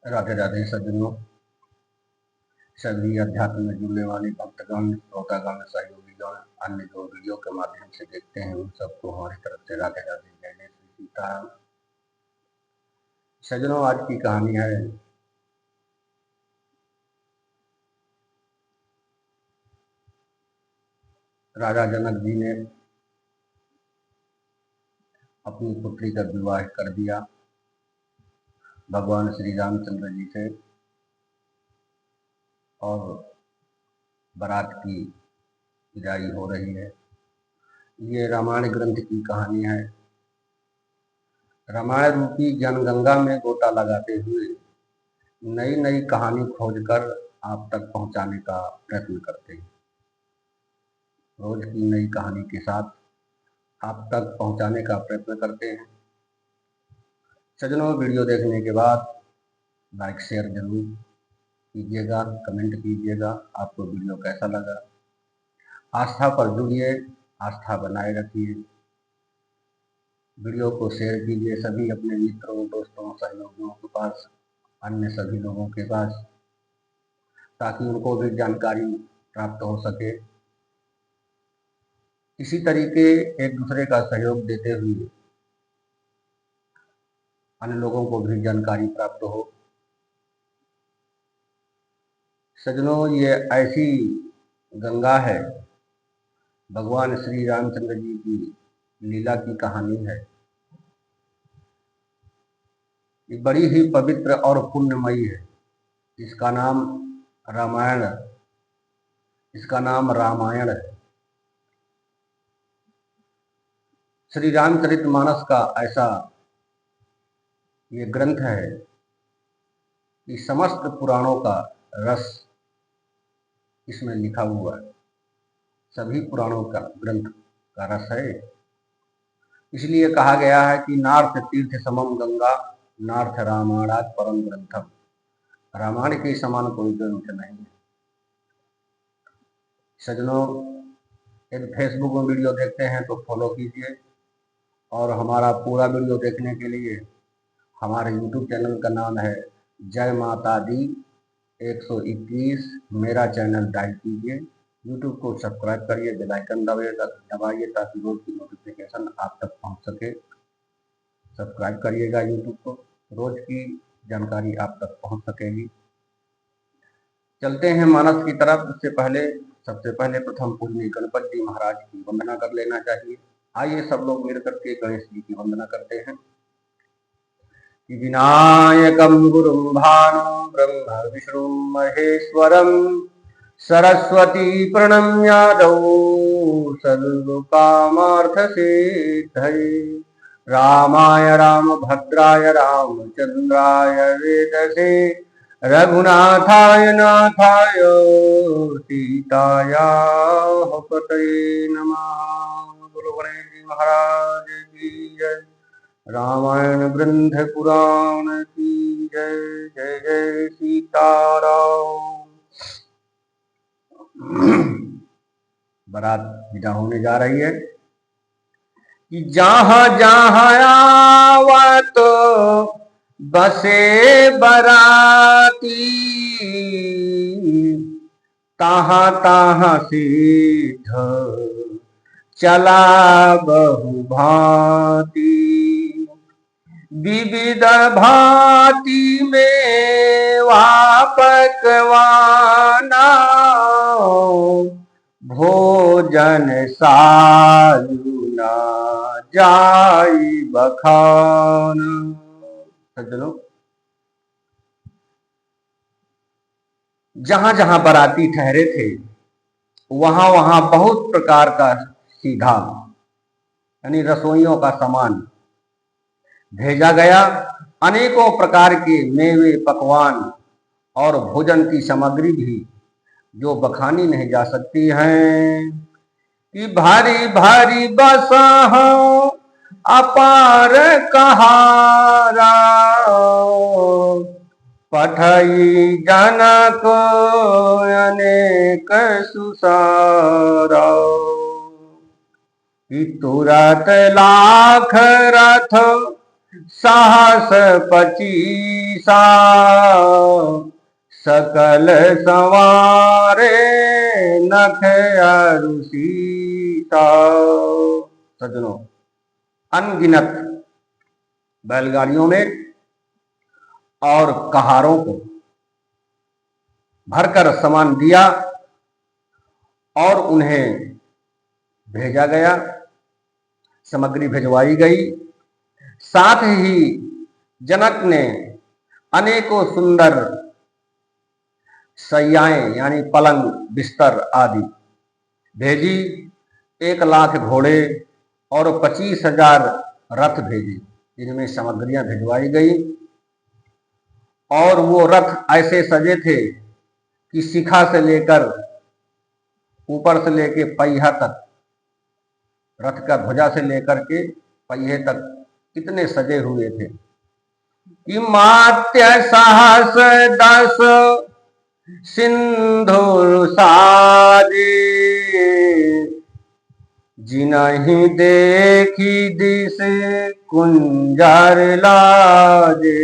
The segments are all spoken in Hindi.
राधे राधे सज्जनों, सभी अध्यात्म में जुड़ने वाले भक्तगण, श्रोतागण, सहयोगीगण, अन्य जो वीडियो के माध्यम से देखते हैं उन सबको हमारी तरफ से राधे राधे, जय जय श्री सीताराम। सज्जनों, आज की कहानी है राजा जनक जी ने अपनी पुत्री का विवाह कर दिया भगवान श्री रामचंद्र जी से, और बारात की विदाई हो रही है। ये रामायण ग्रंथ की कहानी है। रामायण रूपी जनगंगा में गोता लगाते हुए नई नई कहानी खोजकर आप तक पहुंचाने का प्रयत्न करते हैं। रोज की नई कहानी के साथ आप तक पहुंचाने का प्रयत्न करते हैं। सज्जनों, वीडियो देखने के बाद लाइक शेयर जरूर कीजिएगा, कमेंट कीजिएगा आपको वीडियो कैसा लगा। आस्था पर जुड़िए, आस्था बनाए रखिए, वीडियो को शेयर कीजिए सभी अपने मित्रों, दोस्तों, सहयोगियों के पास, अन्य सभी लोगों के पास, ताकि उनको भी जानकारी प्राप्त हो सके। इसी तरीके एक दूसरे का सहयोग देते हुए अन्य लोगों को भी जानकारी प्राप्त हो। सज्जनों, ये ऐसी गंगा है, भगवान श्री रामचंद्र जी की लीला की कहानी है। ये बड़ी ही पवित्र और पुण्यमयी है। इसका नाम रामायण, इसका नाम रामायण है। श्री रामचरितमानस का ऐसा ये ग्रंथ है कि समस्त पुराणों का रस इसमें लिखा हुआ है। सभी पुराणों का ग्रंथ का रस है। इसलिए कहा गया है कि नार्थ तीर्थ समम गंगा, नार्थ रामायणात् परम ग्रंथम। रामायण के समान कोई ग्रंथ नहीं है। सज्जनों, यदि फेसबुक में वीडियो देखते हैं तो फॉलो कीजिए, और हमारा पूरा वीडियो देखने के लिए हमारे यूट्यूब चैनल का नाम है जय माता दी 121। मेरा चैनल टाइप कीजिए, यूट्यूब को सब्सक्राइब करिए, बेल आइकन दबाइए ताकि रोज की नोटिफिकेशन आप तक पहुंच सके। सब्सक्राइब करिएगा यूट्यूब को, रोज की जानकारी आप तक पहुंच सकेगी। चलते हैं मानस की तरफ। उससे पहले सबसे पहले प्रथम पूजनीय गणपति जी महाराज की वंदना कर लेना चाहिए। आइए सब लोग मिल करके गणेश जी की वंदना करते हैं। विनायकं गुरुं भानुं ब्रह्म विष्णु महेश्वरं, सरस्वती प्रणम्यादौ सर्वकामार्थसिद्धये, रामाय रामभद्राय रामचन्द्राय वेदसे, रघुनाथाय नाथाय सीतायाः पतये नमः। बोलो गणेश जी महाराज की जय। रामायण ग्रंथ पुराण की जय। जय जय सीताराम। बारात विदा होने जा रही है कि जहां जहां आवत बसे बराती, तहां तहां सिद्ध चला बहु भांति, विविध भांति में पकवाना, भोजन सायुना जाई बखान। सज्जनों, जहां जहां बाराती ठहरे थे वहां वहां बहुत प्रकार का सीधा यानी रसोइयों का सामान भेजा गया। अनेकों प्रकार के मेवे, पकवान और भोजन की सामग्री भी जो बखानी नहीं जा सकती हैं, कि भारी भारी बसा अपार कहारा, पठई जनक अनेक सुसारा, कि तुरत लाख रथ साहस पचीसा सकल संवारे नख अरुसीता। सज्जनों, अनगिनत बैलगाड़ियों में और कहारों को भरकर सामान दिया और उन्हें भेजा गया, सामग्री भिजवाई गई। साथ ही जनक ने अनेकों सुंदर शैयाएं यानी पलंग बिस्तर आदि भेजी। 1,00,000 घोड़े और 25,000 रथ भेजे, जिनमें सामग्रियां भिजवाई गई। और वो रथ ऐसे सजे थे कि शिखा से लेकर ऊपर से लेके पहिया तक, रथ का ध्वजा से लेकर के पहिए तक कितने सजे हुए थे कि मात्य सहस 10 सिंधु साजे जिनहि देखी दिस कुंजर लाजे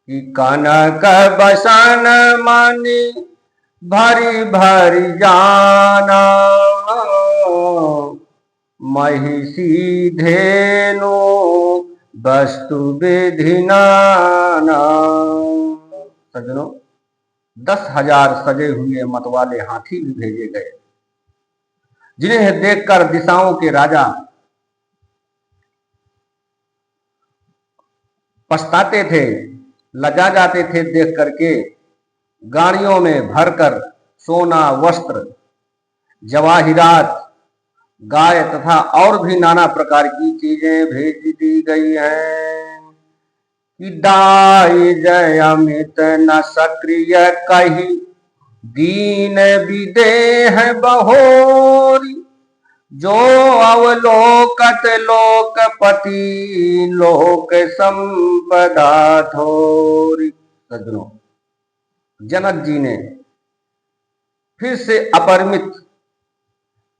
कि कनक बसन मणि भरी भरी जाना महिषी धेनु वस्तु विधि नाना। सज्जनों, 10,000 सजे हुए मतवाले हाथी भी भेजे गए, जिन्हें देखकर दिशाओं के राजा पछताते थे, लजा जाते थे देख करके। गाड़ियों में भरकर सोना, वस्त्र, जवाहिरात, गाय तथा और भी नाना प्रकार की चीजें भेज दी गई हैं कि दाई जय अमित न सक्रिय कही दीन विदेह बहोरी जो अवलोकत लोकपति लोक संपदा थोरी। सज्जनों, जनक जी ने फिर से अपरिमित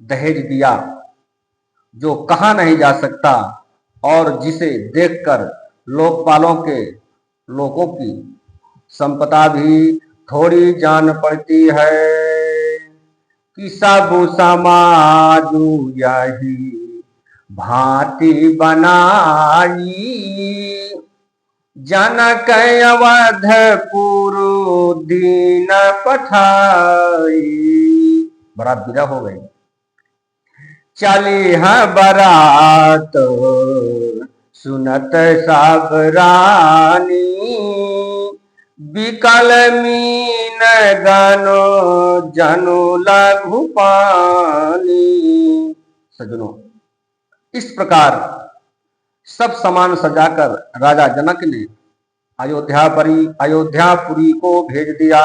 दहेज दिया, जो कहा नहीं जा सकता और जिसे देखकर लोकपालों के लोगों की संपदा भी थोड़ी जान पड़ती है कि सब समाजु यही भांति बनाई जनक अवधपुर दीन पठाई। बड़ा विदा हो गई। चली है बरात सुनत सब रानी बिकल मीन गनो जनु लघु पानी। सज्जनों, इस प्रकार सब सामान सजाकर राजा जनक ने अयोध्यापुरी को भेज दिया।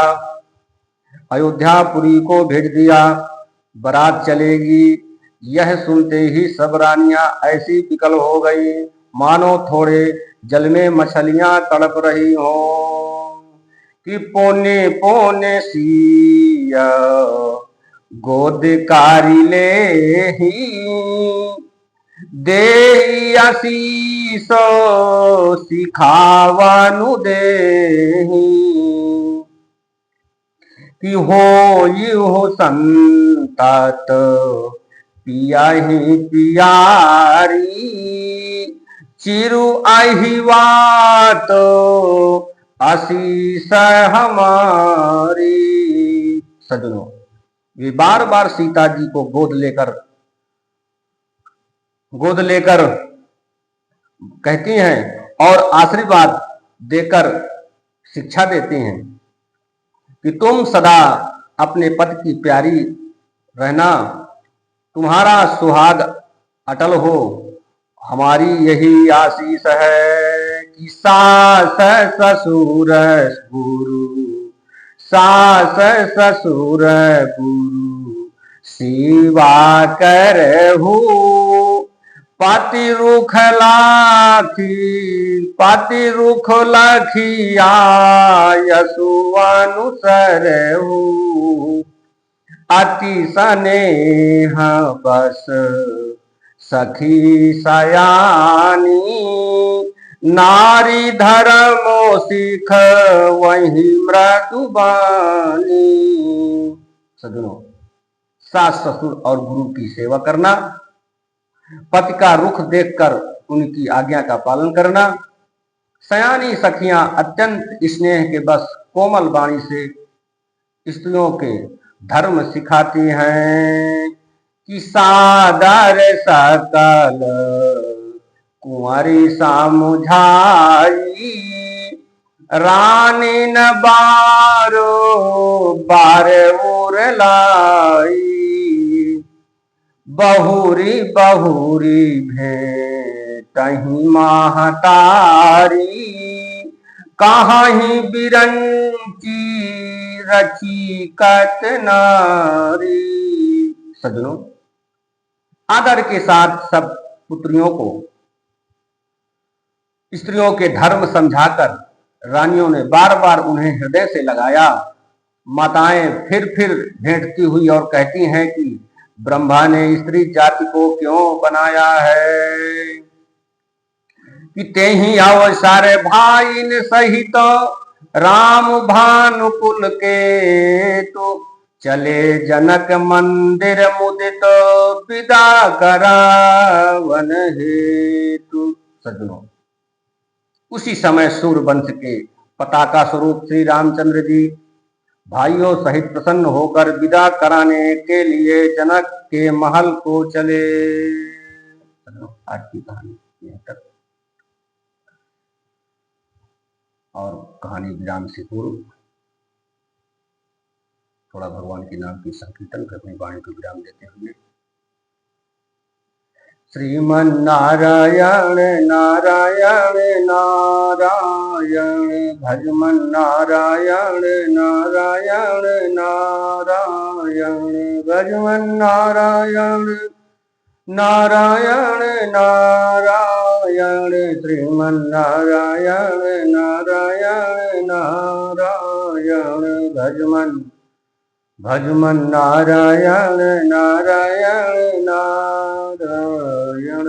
बारात चलेगी, यह सुनते ही सब रानियां ऐसी विकल हो गई मानो थोड़े जल में मछलियां तड़प रही हो कि पोने पोने सिया गोदकारी ले ही दे आशीषो सिखावनु देही कि हो संतत पिया ही पियारी चिरु आही बात आशीष हमारी। सज्जनों, वे बार बार सीता जी को गोद लेकर कहती हैं और आशीर्वाद देकर शिक्षा देती हैं कि तुम सदा अपने पति की प्यारी रहना, तुम्हारा सुहाग अटल हो। हमारी यही आशीष है कि सास ससुर गुरु सेवा करहु पाति रुख लखिया यसु अनुसरहु अति स्नेह बस सखी सयानी, नारी धर्मो सीख वही मृदुबानी। सज्जनों, सास ससुर और गुरु की सेवा करना, पति का रुख देखकर उनकी आज्ञा का पालन करना, सयानी सखियां अत्यंत स्नेह के बस कोमल वाणी से स्त्रियों के धर्म सिखाती हैं कि सादर सकल कुंवारी सामुझाई, रानी न बारो बार उर लाई, बहुरी बहुरी भेटहि महतारी, कहीं बिरंची रखी कत नारी। सज्जनों, आदर के साथ सब पुत्रियों को स्त्रियों के धर्म समझाकर रानियों ने बार बार उन्हें हृदय से लगाया। माताएं फिर भेंटती हुई और कहती हैं कि ब्रह्मा ने स्त्री जाति को क्यों बनाया है कि ते ही आओ सारे भाई ने सहित राम भानुकुल के तो चले जनक मंदिर मुदित विदा करावन हेतु। सज्जनों, उसी समय सूर्यवंश के पताका स्वरूप श्री रामचंद्र जी भाइयों सहित प्रसन्न होकर विदा कराने के लिए जनक के महल को चले। आज की कहानी यहीं तक, और कहानी विराम से पूर्व थोड़ा भगवान के नाम की संकीर्तन कर अपनी वाणी को विराम देते हुए श्रीमन नारायण नारायण नारायण, भजमन नारायण नारायण नारायण, भजमन नारायण नारायण नारायण, श्रीमन नारायण नारायण नारायण, भजमन भजमन नारायण नारायण नारायण।